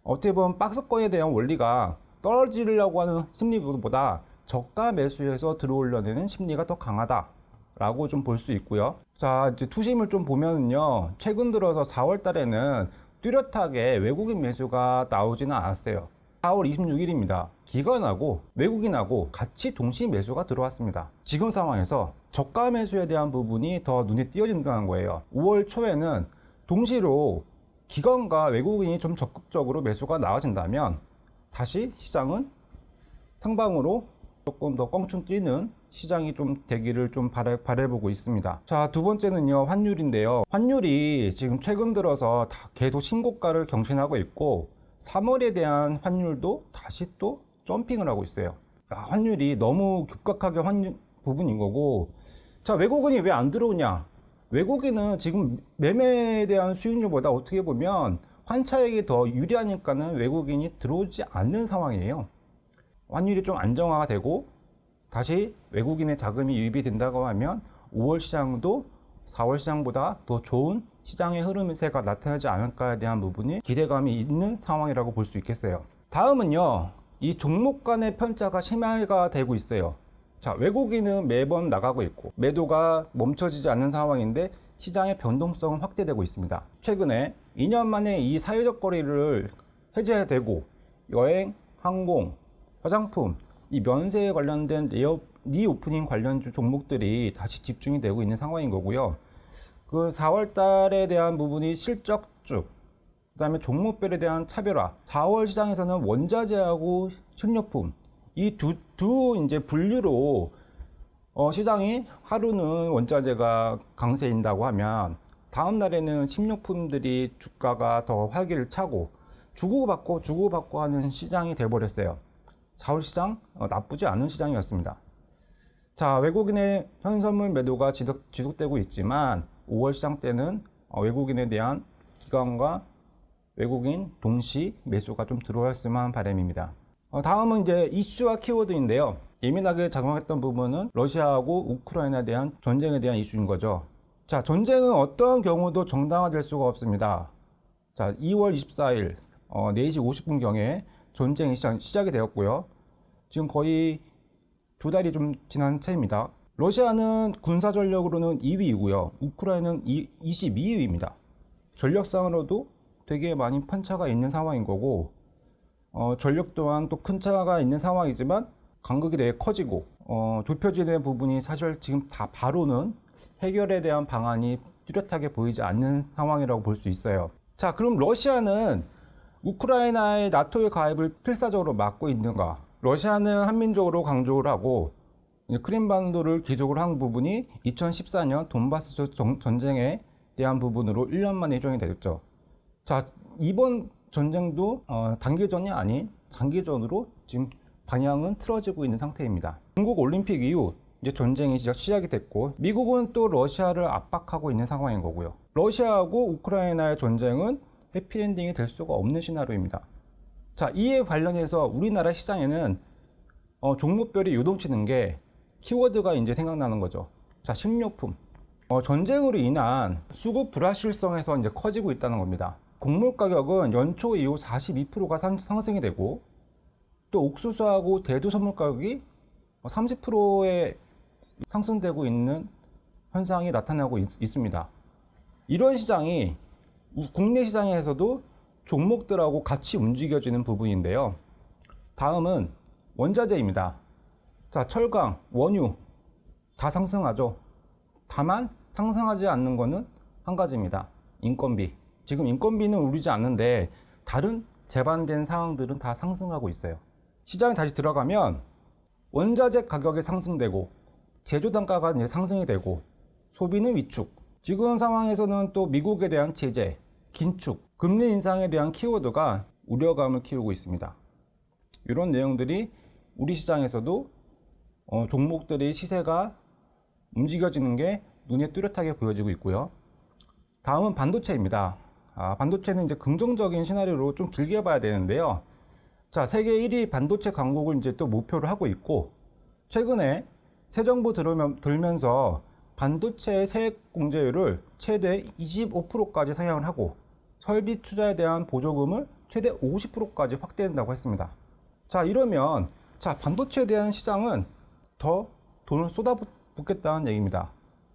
어떻게 보면 박스권에 대한 원리가 떨어지려고 하는 심리보다 저가 매수해서 들어오려는 심리가 더 강하다라고 좀 볼 수 있고요. 자, 이제 투심을 좀 보면은요, 최근 들어서 4월 달에는 뚜렷하게 외국인 매수가 나오지는 않았어요. 4월 26일입니다. 기관하고 외국인하고 같이 동시 매수가 들어왔습니다. 지금 상황에서 저가 매수에 대한 부분이 더 눈에 띄어진다는 거예요. 5월 초에는 동시로 기관과 외국인이 좀 적극적으로 매수가 나와진다면 다시 시장은 상방으로 조금 더 껑충 뛰는 시장이 좀 되기를 좀 바라보고 있습니다. 자, 두 번째는요, 환율인데요. 환율이 지금 최근 들어서 계속 신고가를 경신하고 있고 3월에 대한 환율도 다시 또 점핑을 하고 있어요. 환율이 너무 급격하게 부분인 거고, 자, 외국인이 왜 안 들어오냐? 외국인은 지금 매매에 대한 수익률보다 어떻게 보면 환차익이 더 유리하니까는 외국인이 들어오지 않는 상황이에요. 환율이 좀 안정화가 되고 다시 외국인의 자금이 유입이 된다고 하면 5월 시장도 4월 시장보다 더 좋은 시장의 흐름세가 나타나지 않을까에 대한 부분이 기대감이 있는 상황이라고 볼 수 있겠어요. 다음은요, 이 종목 간의 편차가 심화가 되고 있어요. 자, 외국인은 매번 나가고 있고 매도가 멈춰지지 않는 상황인데 시장의 변동성은 확대되고 있습니다. 최근에 2년 만에 이 사회적 거리를 해제되고 여행, 항공, 화장품, 이 면세에 관련된 리오프닝 관련주 종목들이 다시 집중이 되고 있는 상황인 거고요. 그 4월 달에 대한 부분이 실적주, 그 다음에 종목별에 대한 차별화. 4월 시장에서는 원자재하고 식료품, 이 두 이제 분류로 시장이 하루는 원자재가 강세인다고 하면 다음 날에는 식료품들이 주가가 더 활기를 차고 주고받고 하는 시장이 돼버렸어요. 4월 시장 나쁘지 않은 시장이었습니다. 자, 외국인의 현선물 매도가 지속되고 있지만 5월 시장 때는 외국인에 대한 기관과 외국인 동시 매수가 좀 들어왔으면 바람입니다. 다음은 이제 이슈와 키워드인데요. 예민하게 작용했던 부분은 러시아하고 우크라이나에 대한 전쟁에 대한 이슈인 거죠. 자, 전쟁은 어떠한 경우도 정당화될 수가 없습니다. 자, 2월 24일 4시 50분경에 전쟁이 시작이 되었고요. 지금 거의 2달이 좀 지난 차입니다. 러시아는 군사 전력으로는 2위이고요. 우크라이나는 22위입니다. 전력상으로도 되게 많이 편차가 있는 상황인 거고, 전력 또한 또 큰 차가 있는 상황이지만 간극이 되게 커지고, 좁혀지는 부분이 사실 지금 다 바로는 해결에 대한 방안이 뚜렷하게 보이지 않는 상황이라고 볼 수 있어요. 자, 그럼 러시아는 우크라이나의 나토의 가입을 필사적으로 막고 있는가? 러시아는 한민족으로 강조를 하고 크림반도를 기속을 한 부분이 2014년 돈바스 전쟁에 대한 부분으로 1년 만에 일정이 됐죠. 자, 이번 전쟁도 단기전이 아닌 장기전으로 지금 방향은 틀어지고 있는 상태입니다. 중국 올림픽 이후 이제 전쟁이 시작이 됐고, 미국은 또 러시아를 압박하고 있는 상황인 거고요. 러시아하고 우크라이나의 전쟁은 해피엔딩이 될 수가 없는 시나리오입니다. 자, 이에 관련해서 우리나라 시장에는 종목별이 요동치는 게 키워드가 이제 생각나는 거죠. 자, 식료품. 전쟁으로 인한 수급 불확실성에서 이제 커지고 있다는 겁니다. 곡물 가격은 연초 이후 42%가 상승이 되고, 또 옥수수하고 대두 선물 가격이 30%에 상승되고 있는 현상이 나타나고 있습니다. 이런 시장이 국내 시장에서도 종목들하고 같이 움직여지는 부분인데요. 다음은 원자재입니다. 자, 철강, 원유 다 상승하죠. 다만 상승하지 않는 거는 한 가지입니다. 인건비. 지금 인건비는 오르지 않는데 다른 재반된 상황들은 다 상승하고 있어요. 시장에 다시 들어가면 원자재 가격이 상승되고 제조 단가가 이제 상승이 되고 소비는 위축. 지금 상황에서는 또 미국에 대한 제재, 긴축, 금리 인상에 대한 키워드가 우려감을 키우고 있습니다. 이런 내용들이 우리 시장에서도 종목들의 시세가 움직여지는 게 눈에 뚜렷하게 보여지고 있고요. 다음은 반도체입니다. 반도체는 이제 긍정적인 시나리오로 좀 길게 봐야 되는데요. 자, 세계 1위 반도체 강국을 이제 또 목표를 하고 있고, 최근에 새 정부 들면서 반도체 세액 공제율을 최대 25%까지 상향을 하고 설비 투자에 대한 보조금을 최대 50%까지 확대한다고 했습니다. 자, 이러면 반도체에 대한 시장은 더 돈을 쏟아붓겠다는 얘기입니다.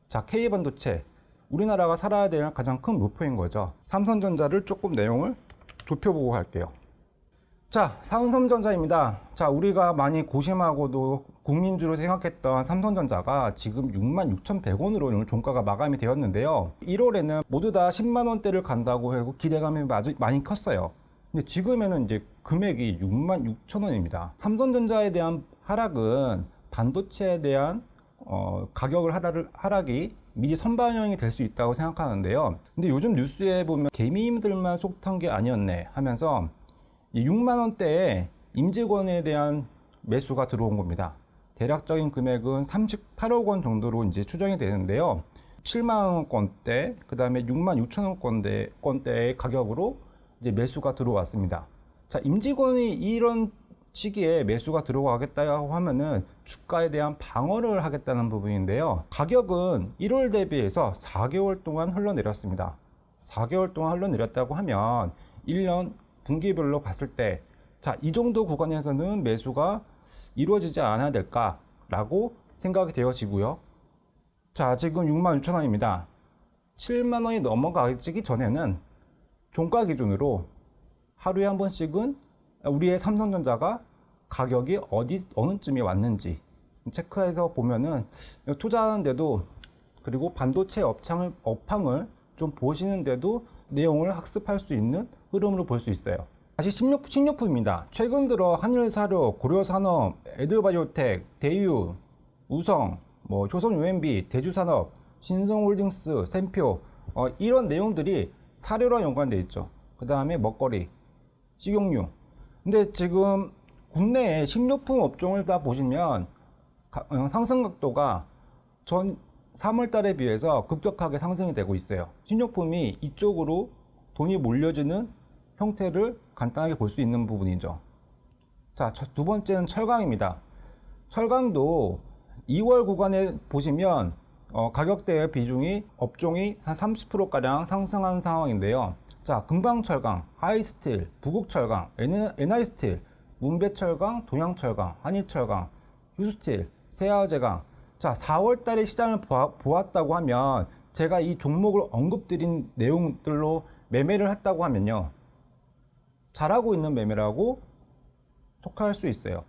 자, K반도체, 우리나라가 살아야 될 가장 큰 목표인 거죠. 삼성전자를 조금 내용을 좁혀보고 갈게요. 자, 삼성전자입니다. 자, 우리가 많이 고심하고도 국민주로 생각했던 삼성전자가 지금 66,100원으로 오늘 종가가 마감이 되었는데요. 1월에는 모두 다 10만원대를 간다고 하고 기대감이 아주 많이 컸어요. 근데 지금에는 이제 금액이 66,000원입니다. 삼성전자에 대한 하락은 반도체에 대한 가격을 하락이 미리 선반영이 될 수 있다고 생각하는데요. 근데 요즘 뉴스에 보면 개미들만 속한 게 아니었네 하면서 6만원대에 임직원에 대한 매수가 들어온 겁니다. 대략적인 금액은 38억 원 정도로 이제 추정이 되는데요. 7만원권대, 그 다음에 66,000원권대의 가격으로 이제 매수가 들어왔습니다. 자, 임직원이 이런 시기에 매수가 들어가겠다고 하면은 주가에 대한 방어를 하겠다는 부분인데요. 가격은 1월 대비해서 4개월 동안 흘러내렸습니다. 4개월 동안 흘러내렸다고 하면 1년 분기별로 봤을 때, 자, 이 정도 구간에서는 매수가 이루어지지 않아야 될까라고 생각이 되어지고요. 자, 지금 66,000원입니다. 7만원이 넘어가기 전에는 종가 기준으로 하루에 한 번씩은 우리의 삼성전자가 가격이 어느쯤에 왔는지 체크해서 보면은 투자하는데도, 그리고 반도체 업황을 좀 보시는데도 내용을 학습할 수 있는 흐름으로 볼 수 있어요. 다시 식료품입니다. 최근 들어 한일사료, 고려산업, 에드바이오텍, 대유, 우성, 조선UMB, 대주산업, 신성홀딩스, 샘표, 이런 내용들이 사료랑 연관되어 있죠. 그 다음에 먹거리, 식용유. 근데 지금 국내의 식료품 업종을 다 보시면 상승 각도가 전 3월 달에 비해서 급격하게 상승이 되고 있어요. 식료품이 이쪽으로 돈이 몰려지는 형태를 간단하게 볼 수 있는 부분이죠. 자, 두 번째는 철강입니다. 철강도 2월 구간에 보시면 가격대의 비중이 업종이 한 30%가량 상승한 상황인데요. 자, 금방철강, 하이스틸, 부국철강, NI스틸, 문배철강, 동양철강, 한일철강, 휴스틸, 세아제강. 자, 4월 달에 시장을 보았다고 하면 제가 이 종목을 언급드린 내용들로 매매를 했다고 하면요, 잘하고 있는 매매라고 속할 수 있어요.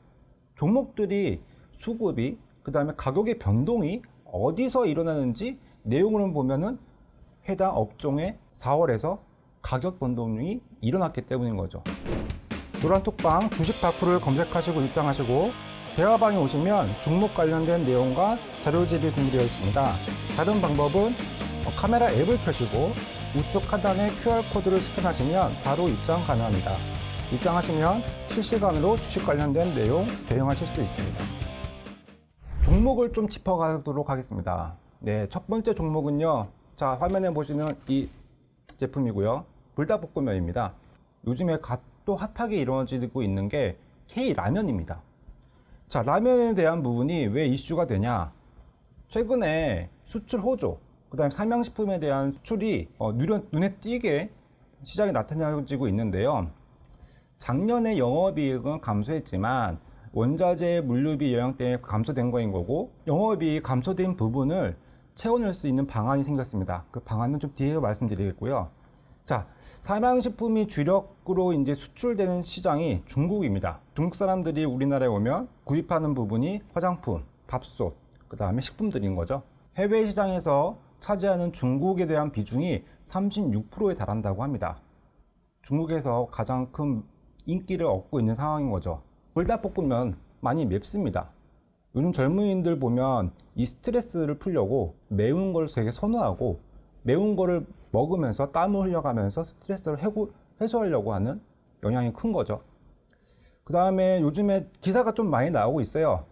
종목들이 수급이, 그 다음에 가격의 변동이 어디서 일어나는지 내용을 보면은 해당 업종의 4월에서 가격 변동이 일어났기 때문인 거죠. 노란톡방 주식 파크를 검색하시고 입장하시고 대화방에 오시면 종목 관련된 내용과 자료집이 준비되어 있습니다. 다른 방법은 카메라 앱을 켜시고 우측 하단에 QR코드를 스캔하시면 바로 입장 가능합니다. 입장하시면 실시간으로 주식 관련된 내용 대응하실 수 있습니다. 종목을 좀 짚어가도록 하겠습니다. 네, 첫 번째 종목은요. 자, 화면에 보시는 이 제품이고요. 불닭볶음면입니다. 요즘에 또 핫하게 이루어지고 있는 게 K라면입니다. 자, 라면에 대한 부분이 왜 이슈가 되냐? 최근에 수출 호조, 그 다음에 삼양식품에 대한 수출이 눈에 띄게 시장에 나타나지고 있는데요. 작년에 영업이익은 감소했지만 원자재 물류비 영향 때문에 감소된 거인 거고, 영업이익 감소된 부분을 채워낼 수 있는 방안이 생겼습니다. 그 방안은 좀 뒤에 말씀드리겠고요. 자, 삼양식품이 주력으로 이제 수출되는 시장이 중국입니다. 중국 사람들이 우리나라에 오면 구입하는 부분이 화장품, 밥솥, 그 다음에 식품들인 거죠. 해외 시장에서 차지하는 중국에 대한 비중이 36%에 달한다고 합니다. 중국에서 가장 큰 인기를 얻고 있는 상황인 거죠. 불닭볶음면 많이 맵습니다. 요즘 젊은이들 보면 이 스트레스를 풀려고 매운 걸 되게 선호하고, 매운 거를 먹으면서 땀을 흘려가면서 스트레스를 해소하려고 하는 영향이 큰 거죠. 그 다음에 요즘에 기사가 좀 많이 나오고 있어요.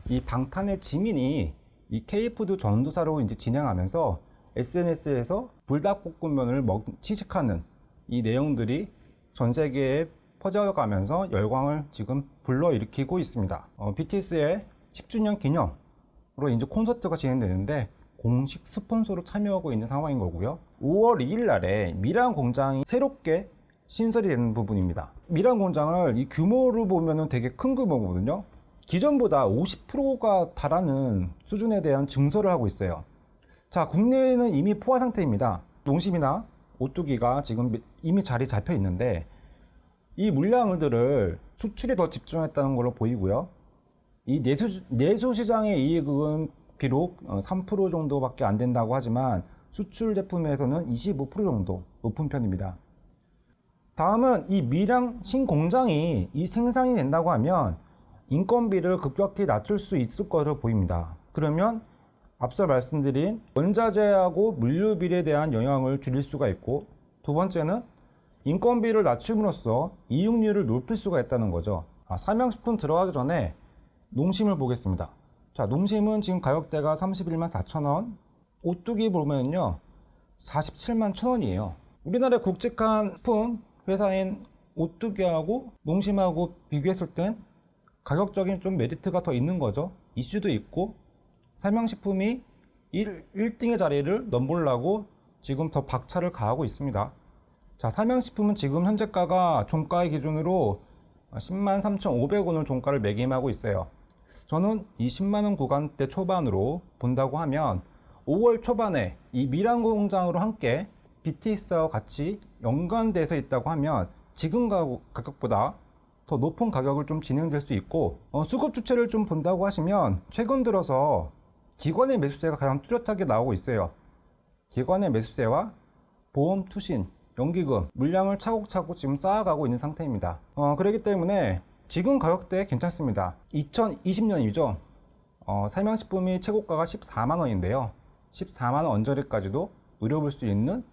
이 방탄의 지민이 이 K푸드 전도사로 이제 진행하면서 SNS에서 불닭볶음면을 취식하는 이 내용들이 전 세계에 퍼져가면서 열광을 지금 불러일으키고 있습니다. BTS의 10주년 기념으로 이제 콘서트가 진행되는데 공식 스폰서로 참여하고 있는 상황인 거고요. 5월 2일 날에 미란 공장이 새롭게 신설이 되는 부분입니다. 미란 공장을 이 규모를 보면은 되게 큰 규모거든요. 기존보다 50%가 달하는 수준에 대한 증설을 하고 있어요. 자, 국내에는 이미 포화 상태입니다. 농심이나 오뚜기가 지금 이미 자리 잡혀 있는데 이 물량들을 수출에 더 집중했다는 걸로 보이고요. 이 내수 시장의 이익은 비록 3% 정도밖에 안 된다고 하지만 수출 제품에서는 25% 정도 높은 편입니다. 다음은 이 밀양 신공장이 이 생산이 된다고 하면 인건비를 급격히 낮출 수 있을 것으로 보입니다. 그러면 앞서 말씀드린 원자재하고 물류비에 대한 영향을 줄일 수가 있고, 두 번째는 인건비를 낮춤으로써 이익률을 높일 수가 있다는 거죠. 삼양식품 들어가기 전에 농심을 보겠습니다. 자, 농심은 지금 가격대가 31만 4천 원, 오뚜기 보면요 47만 1천 원이에요. 우리나라의 굵직한 식품 회사인 오뚜기하고 농심하고 비교했을 땐 가격적인 좀 메리트가 더 있는 거죠. 이슈도 있고, 삼양식품이 1등의 자리를 넘보려고 지금 더 박차를 가하고 있습니다. 자, 삼양식품은 지금 현재가가 종가의 기준으로 10만 3,500원을 종가를 매김하고 있어요. 저는 이 10만원 구간대 초반으로 본다고 하면 5월 초반에 이 미란 공장으로 함께 BTS와 같이 연관돼서 있다고 하면 지금 가격보다 더 높은 가격을 좀 진행될 수 있고, 수급 주체를 좀 본다고 하시면 최근 들어서 기관의 매수세가 가장 뚜렷하게 나오고 있어요. 기관의 매수세와 보험, 투신, 연기금, 물량을 차곡차곡 지금 쌓아가고 있는 상태입니다. 그렇기 때문에 지금 가격대 괜찮습니다. 2020년이죠. 삼양식품이 최고가가 14만 원인데요. 14만 원 언저리까지도 노려볼 수 있는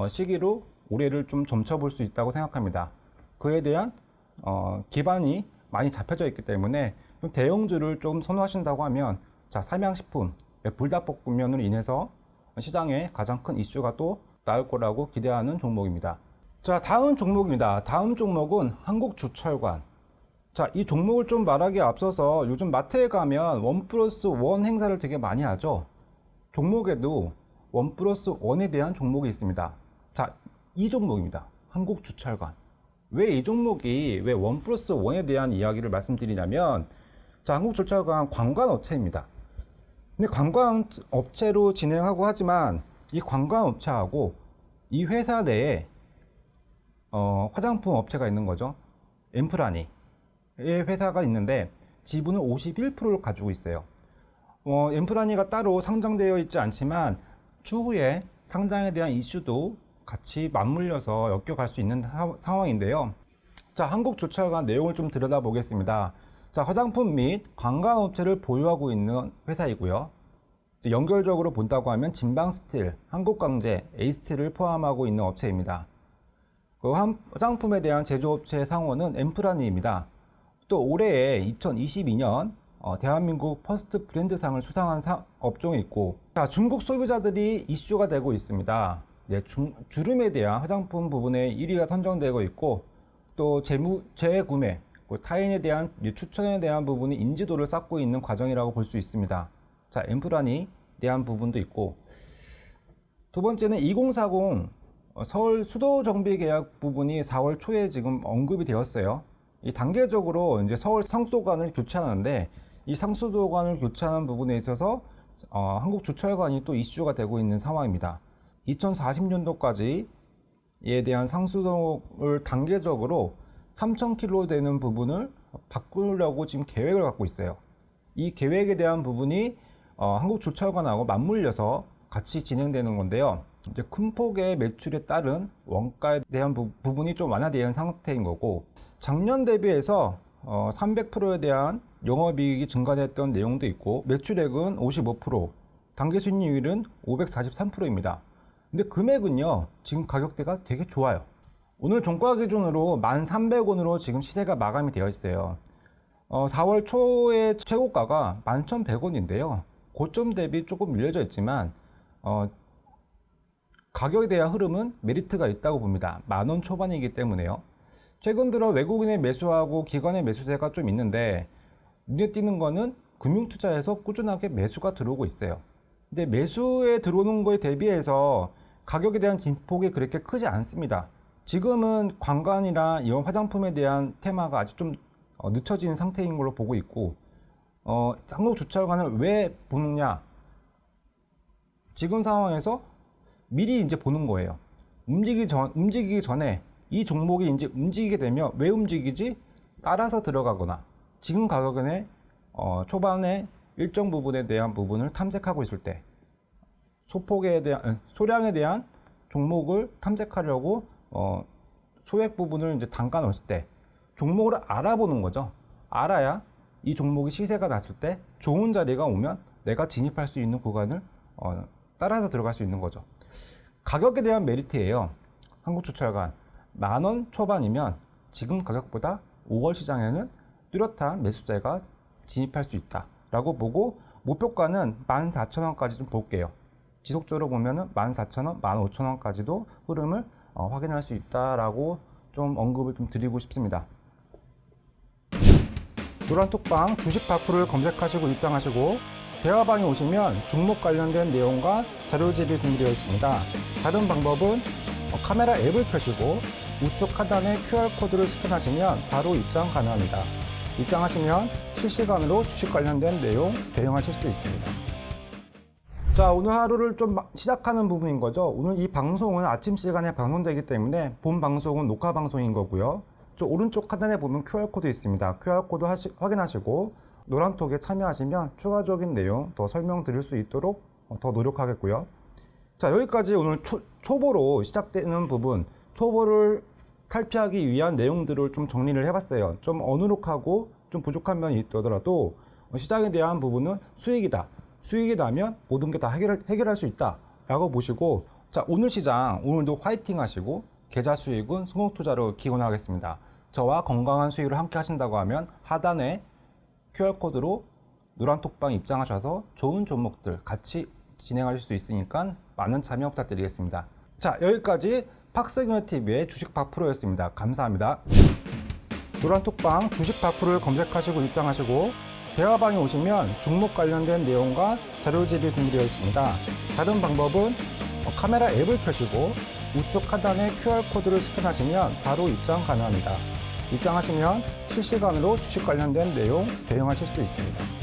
시기로 올해를 좀 점쳐볼 수 있다고 생각합니다. 그에 대한 기반이 많이 잡혀져 있기 때문에 좀 대형주를 좀 선호하신다고 하면, 자, 삼양식품 불닭볶음면으로 인해서 시장에 가장 큰 이슈가 또 나올 거라고 기대하는 종목입니다. 자, 다음 종목입니다. 다음 종목은 한국주철관. 자, 이 종목을 좀 말하기에 앞서서 요즘 마트에 가면 1+1 행사를 되게 많이 하죠. 종목에도 1+1에 대한 종목이 있습니다. 자, 이 종목입니다. 한국주철관. 왜 이 종목이 왜 1+1에 대한 이야기를 말씀드리냐면, 자, 한국주철관 관광업체입니다. 근데 관광업체로 진행하고 하지만 이 관광업체하고 이 회사 내에 화장품 업체가 있는 거죠. 엠프라니의 회사가 있는데 지분을 51%를 가지고 있어요. 엠프라니가 따로 상장되어 있지 않지만 추후에 상장에 대한 이슈도 같이 맞물려서 엮여갈 수 있는 상황인데요. 자, 한국주철관 내용을 좀 들여다보겠습니다. 자, 화장품 및 관광업체를 보유하고 있는 회사이고요. 연결적으로 본다고 하면 진방스틸, 한국광재, 에이스틸을 포함하고 있는 업체입니다. 그 화장품에 대한 제조업체의 상호는 엠프라니입니다. 또 올해에 2022년 대한민국 퍼스트 브랜드상을 수상한 업종이 있고, 자, 중국 소비자들이 이슈가 되고 있습니다. 주름에 대한 화장품 부분에 1위가 선정되고 있고, 또 재구매, 타인에 대한 추천에 대한 부분이 인지도를 쌓고 있는 과정이라고 볼 수 있습니다. 자, 엠프라니에 대한 부분도 있고, 두 번째는 2040 서울 수도 정비 계약 부분이 4월 초에 지금 언급이 되었어요. 이 단계적으로 이제 서울 상수도관을 교체하는데, 이 상수도관을 교체하는 부분에 있어서 한국주철관이 또 이슈가 되고 있는 상황입니다. 2040년도까지에 대한 상수도를 단계적으로 3,000km 되는 부분을 바꾸려고 지금 계획을 갖고 있어요. 이 계획에 대한 부분이 한국주철관하고 맞물려서 같이 진행되는 건데요. 이제 큰 폭의 매출에 따른 원가에 대한 부분이 좀 완화되는 상태인 거고, 작년 대비해서 300%에 대한 영업이익이 증가됐던 내용도 있고, 매출액은 55%, 단기 순이율은 543%입니다. 근데 금액은요, 지금 가격대가 되게 좋아요. 오늘 종가 기준으로 1,300원으로 지금 시세가 마감이 되어 있어요. 4월 초의 최고가가 11,100원인데요. 고점 대비 조금 밀려져 있지만 가격에 대한 흐름은 메리트가 있다고 봅니다. 10,000원 초반이기 때문에요. 최근 들어 외국인의 매수하고 기관의 매수세가 좀 있는데, 눈에 띄는 거는 금융투자에서 꾸준하게 매수가 들어오고 있어요. 근데 매수에 들어오는 거에 대비해서 가격에 대한 진폭이 그렇게 크지 않습니다. 지금은 관광이나 이런 화장품에 대한 테마가 아직 좀 늦춰진 상태인 걸로 보고 있고, 한국주철관을 왜 보느냐? 지금 상황에서 미리 이제 보는 거예요. 움직이기 전에 이 종목이 이제 움직이게 되면 왜 움직이지? 따라서 들어가거나, 지금 가격에 초반에 일정 부분에 대한 부분을 탐색하고 있을 때, 소량에 대한 종목을 탐색하려고 소액 부분을 이제 담가 넣을 때 종목을 알아보는 거죠. 알아야 이 종목이 시세가 났을 때 좋은 자리가 오면 내가 진입할 수 있는 구간을 따라서 들어갈 수 있는 거죠. 가격에 대한 메리트예요. 한국주철관 10,000원 초반이면 지금 가격보다 5월 시장에는 뚜렷한 매수자가 진입할 수 있다 라고 보고, 목표가는 14,000원까지 좀 볼게요. 지속적으로 보면은 14,000원, 15,000원까지도 흐름을 확인할 수 있다라고 좀 언급을 좀 드리고 싶습니다. 노란톡방 주식 파크를 검색하시고 입장하시고, 대화방에 오시면 종목 관련된 내용과 자료집이 준비되어 있습니다. 다른 방법은 카메라 앱을 켜시고 우측 하단에 QR코드를 스캔하시면 바로 입장 가능합니다. 입장하시면 실시간으로 주식 관련된 내용 대응하실 수 있습니다. 자, 오늘 하루를 좀 시작하는 부분인 거죠. 오늘 이 방송은 아침 시간에 방송되기 때문에 본 방송은 녹화 방송인 거고요. 저 오른쪽 하단에 보면 QR코드 있습니다. QR코드 확인하시고 노란톡에 참여하시면 추가적인 내용 더 설명드릴 수 있도록 더 노력하겠고요. 자, 여기까지 오늘 초보로 시작되는 부분, 초보를 탈피하기 위한 내용들을 좀 정리를 해봤어요. 좀 어누룩하고 좀 부족한 면이 있더라도 시장에 대한 부분은 수익이다. 수익이 나면 모든 게 다 해결할 수 있다 라고 보시고, 자, 오늘 시장 오늘도 화이팅 하시고 계좌 수익은 성공투자로 기원하겠습니다. 저와 건강한 수익을 함께 하신다고 하면 하단에 QR코드로 노란톡방 입장하셔서 좋은 종목들 같이 진행하실 수 있으니까 많은 참여 부탁드리겠습니다. 자, 여기까지 팍스그너TV의 주식 100%였습니다. 감사합니다. 노란톡방 주식 100%를 검색하시고 입장하시고 대화방에 오시면 종목 관련된 내용과 자료집이 준비되어 있습니다. 다른 방법은 카메라 앱을 켜시고 우측 하단에 QR코드를 스캔하시면 바로 입장 가능합니다. 입장하시면 실시간으로 주식 관련된 내용 대응하실 수 있습니다.